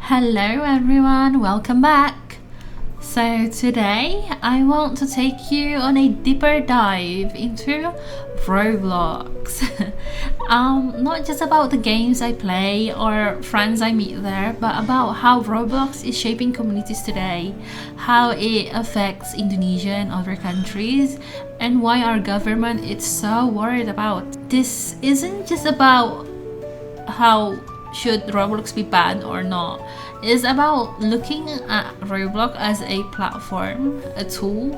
Hello everyone, welcome back. So today I want to take you on a deeper dive into Roblox. Not just about the games I play or friends I meet there, but about how Roblox is shaping communities today, how it affects Indonesia and other countries, and why our government is so worried about. This isn't just about how should Roblox be banned or not. It's about looking at Roblox as a platform, a tool,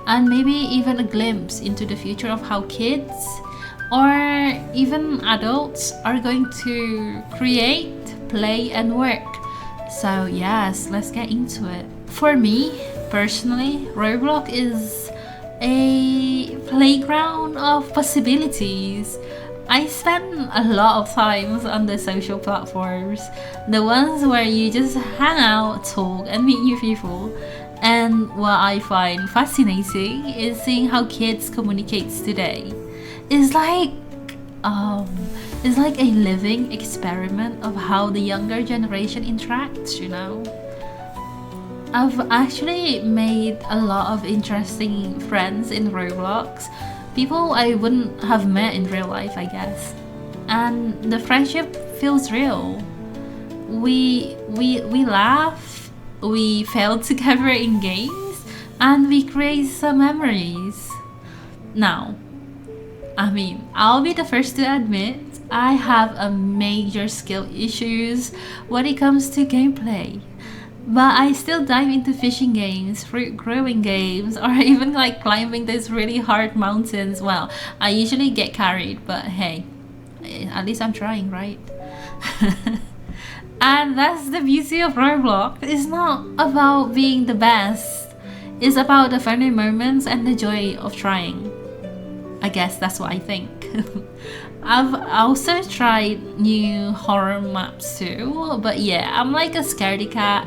and maybe even a glimpse into the future of how kids or even adults are going to create, play, and work. So yes, let's get into it. For me, personally, Roblox is a playground of possibilities. I spend a lot of times on the social platforms, the ones where you just hang out, talk, and meet new people. And what I find fascinating is seeing how kids communicate today. It's like um, it's like a living experiment of how the younger generation interacts. I've actually made a lot of interesting friends in Roblox, people I wouldn't have met in real life, I guess. And the friendship feels real. We laugh, we fail together in games, and we create some memories. Now, I'll be the first to admit I have a major skill issues when it comes to gameplay. But I still dive into fishing games, fruit growing games, or even like climbing those really hard mountains. Well, I usually get carried, but hey, at least I'm trying, right? And that's the beauty of Roblox. It's not about being the best. It's about the funny moments and the joy of trying. I guess that's what I think. I've also tried new horror maps too, but yeah, I'm like a scaredy cat.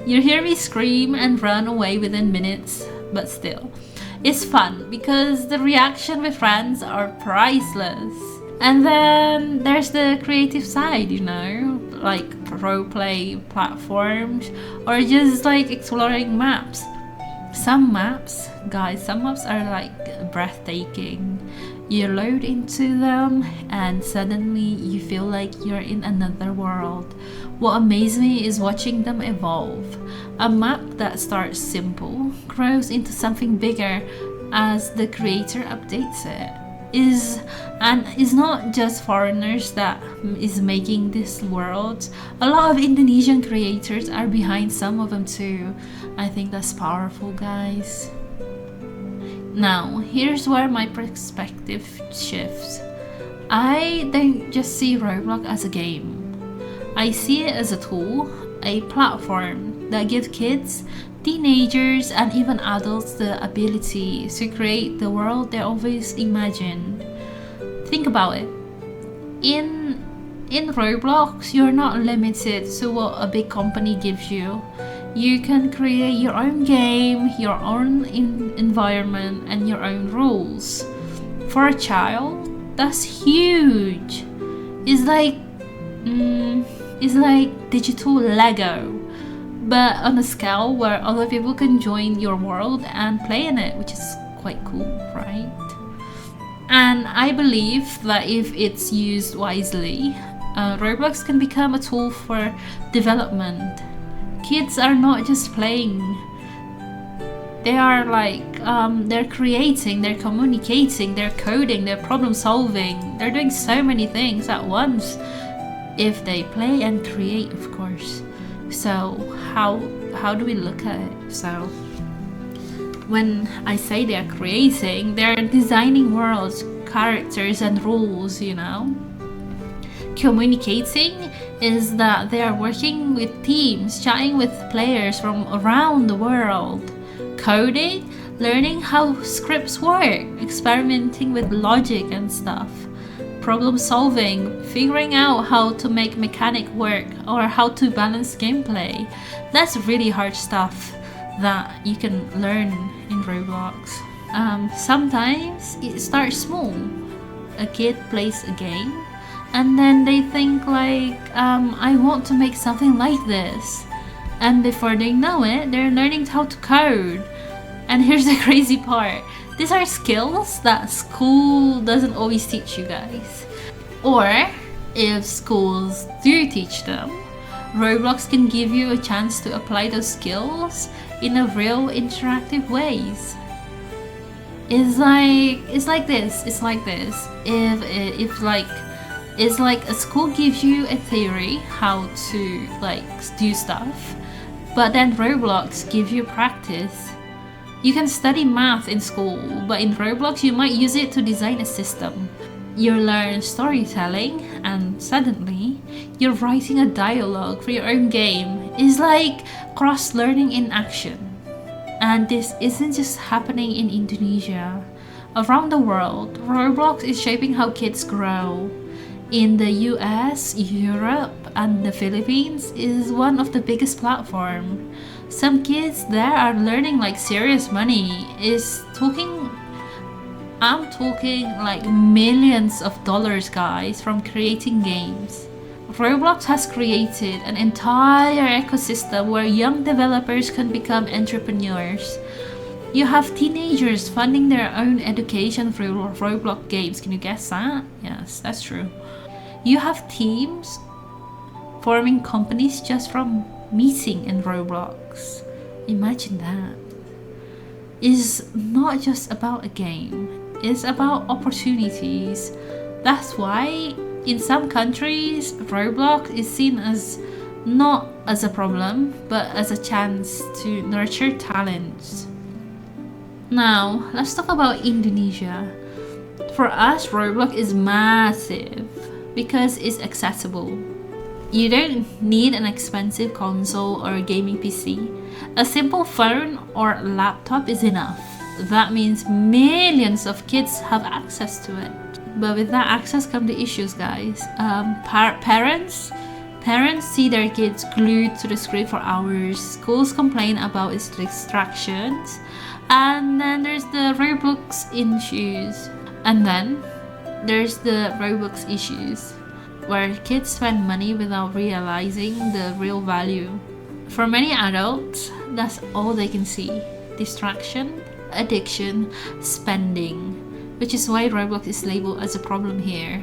You hear me scream and run away within minutes, but still. It's fun because the reaction with friends are priceless. And then there's the creative side, like pro play platforms or just like exploring maps. Some maps are like breathtaking. You load into them and suddenly you feel like you're in another world. What amazes me is watching them evolve. A map that starts simple grows into something bigger as the creator updates it. Is not just foreigners that is making this world. A lot of Indonesian creators are behind some of them too. I think that's powerful, guys. Now, here's where my perspective shifts. I don't just see Roblox as a game. I see it as a tool, a platform that gives kids, teenagers, and even adults the ability to create the world they always imagined. Think about it. In Roblox, you're not limited to what a big company gives you. You can create your own game, your own environment, and your own rules. For a child, that's huge. It's like digital Lego, but on a scale where other people can join your world and play in it, which is quite cool, right? And I believe that if it's used wisely, Roblox can become a tool for development. Kids are not just playing. They are they're creating, they're communicating, they're coding, they're problem solving. They're doing so many things at once if they play and create, of course. So how do we look at it? So when I say they're creating, they're designing worlds, characters, and rules. Communicating is that they are working with teams, chatting with players from around the world. Coding, learning how scripts work, experimenting with logic and stuff. Problem solving, figuring out how to make mechanic work or how to balance gameplay. That's really hard stuff that you can learn in Roblox. Sometimes it starts small. A kid plays a game, and then they think like, I want to make something like this, and before they know it, they're learning how to code. And here's the crazy part, these are skills that school doesn't always teach you guys, or if schools do teach them, Roblox can give you a chance to apply those skills in a real interactive ways. It's like this. It's like a school gives you a theory how to like do stuff, but then Roblox gives you practice. You can study math in school, but in Roblox you might use it to design a system. You learn storytelling, and suddenly you're writing a dialogue for your own game. It's like cross-learning in action. And this isn't just happening in Indonesia. Around the world, Roblox is shaping how kids grow. In the US, Europe, and the Philippines is one of the biggest platforms. Some kids there are learning like serious money. I'm talking like millions of dollars, guys, from creating games. Roblox has created an entire ecosystem where young developers can become entrepreneurs. You have teenagers funding their own education through Roblox games. Can you guess that? Yes, that's true. You have teams forming companies just from meeting in Roblox. Imagine that. It's not just about a game. It's about opportunities. That's why in some countries, Roblox is seen as not as a problem, but as a chance to nurture talents. Now, let's talk about Indonesia. For us, Roblox is massive because it's accessible. You don't need an expensive console or a gaming PC. A simple phone or laptop is enough. That means millions of kids have access to it. But with that access come the issues, guys. Parents see their kids glued to the screen for hours. Schools complain about its distractions. And then there's the Roblox issues, where kids spend money without realizing the real value. For many adults, that's all they can see. Distraction, addiction, spending, which is why Roblox is labeled as a problem here.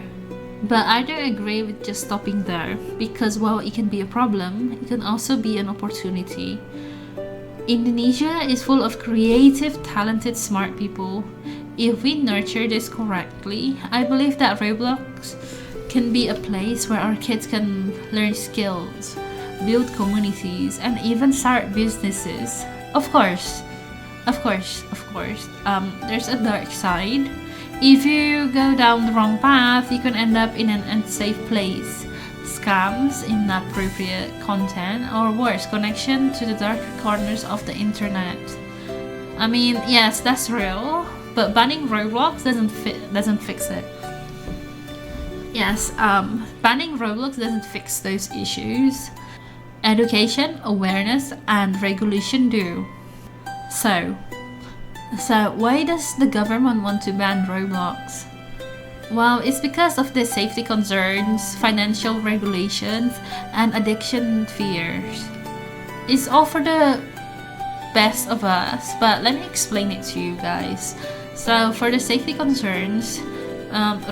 But I don't agree with just stopping there, because while it can be a problem, it can also be an opportunity. Indonesia is full of creative, talented, smart people. If we nurture this correctly, I believe that Roblox can be a place where our kids can learn skills, build communities, and even start businesses. Of course, there's a dark side. If you go down the wrong path, you can end up in an unsafe place. Scams, inappropriate content, or worse, connection to the dark corners of the internet. I mean, yes, that's real, but banning Roblox doesn't fix it. Yes, banning Roblox doesn't fix those issues. Education, awareness, and regulation do. So why does the government want to ban Roblox? Well, it's because of the safety concerns, financial regulations, and addiction fears. It's all for the best of us, but let me explain it to you guys. So for the safety concerns,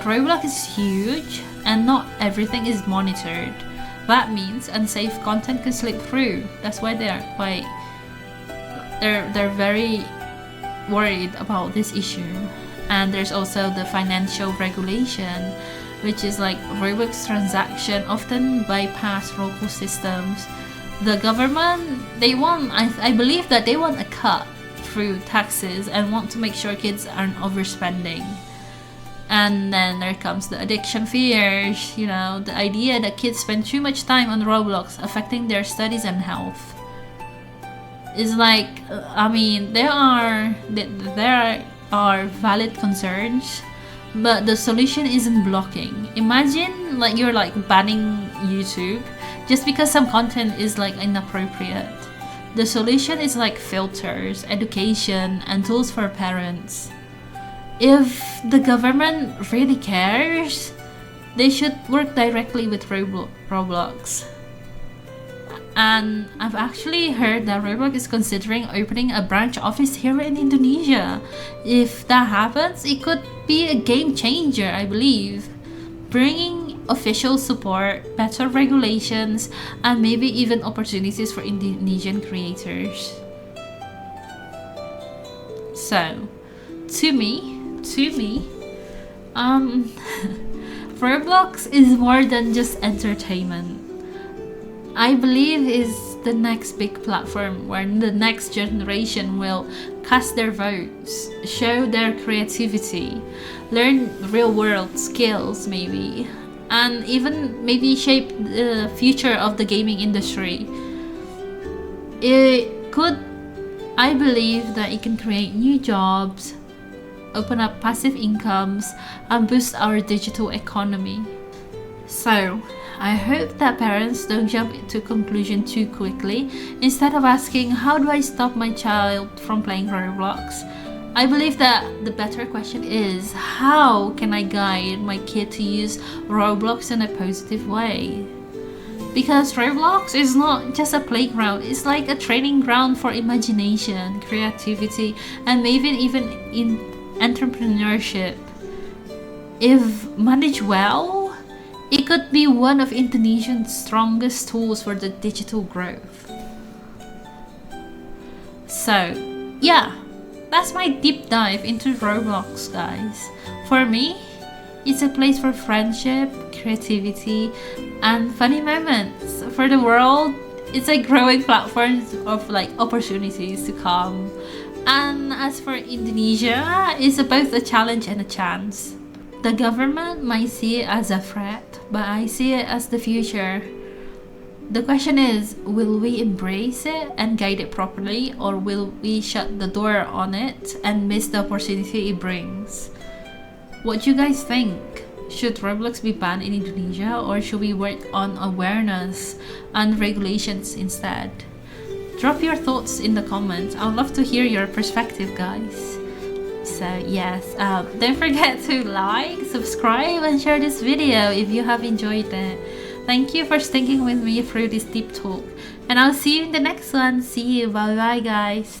Roblox is huge and not everything is monitored. That means unsafe content can slip through. That's why they're very worried about this issue. And there's also the financial regulation, which is like Roblox transaction often bypass local systems. The government, I believe that they want a cut through taxes and want to make sure kids aren't overspending. And then there comes the addiction fears, the idea that kids spend too much time on Roblox, affecting their studies and health. It's like, there are valid concerns, but the solution isn't blocking. Imagine you're banning YouTube just because some content is inappropriate. The solution is filters, education, and tools for parents. If the government really cares, They should work directly with Roblox. And I've actually heard that Roblox is considering opening a branch office here in Indonesia. If that happens, it could be a game changer, I believe. Bringing official support, better regulations, and maybe even opportunities for Indonesian creators. So, to me, Roblox is more than just entertainment. I believe is the next big platform where the next generation will cast their votes, show their creativity, learn real world skills maybe, and even maybe shape the future of the gaming industry. I believe that it can create new jobs, open up passive incomes, and boost our digital economy. So, I hope that parents don't jump to conclusion too quickly. Instead of asking, how do I stop my child from playing Roblox? I believe that the better question is, how can I guide my kid to use Roblox in a positive way? Because Roblox is not just a playground, it's like a training ground for imagination, creativity, and maybe even in entrepreneurship. If managed well, it could be one of Indonesia's strongest tools for the digital growth. So, yeah, that's my deep dive into Roblox, guys. For me, it's a place for friendship, creativity, and funny moments. For the world, it's a growing platform of opportunities to come. And as for Indonesia, it's both a challenge and a chance. The government might see it as a threat, but I see it as the future. The question is, will we embrace it and guide it properly, or will we shut the door on it and miss the opportunity it brings? What do you guys think? Should Roblox be banned in Indonesia, or should we work on awareness and regulations instead? Drop your thoughts in the comments. I'd love to hear your perspective, guys. So yes, don't forget to like, subscribe, and share this video if you have enjoyed it. Thank you for sticking with me through this deep talk, and I'll see you in the next one. See you, bye bye guys.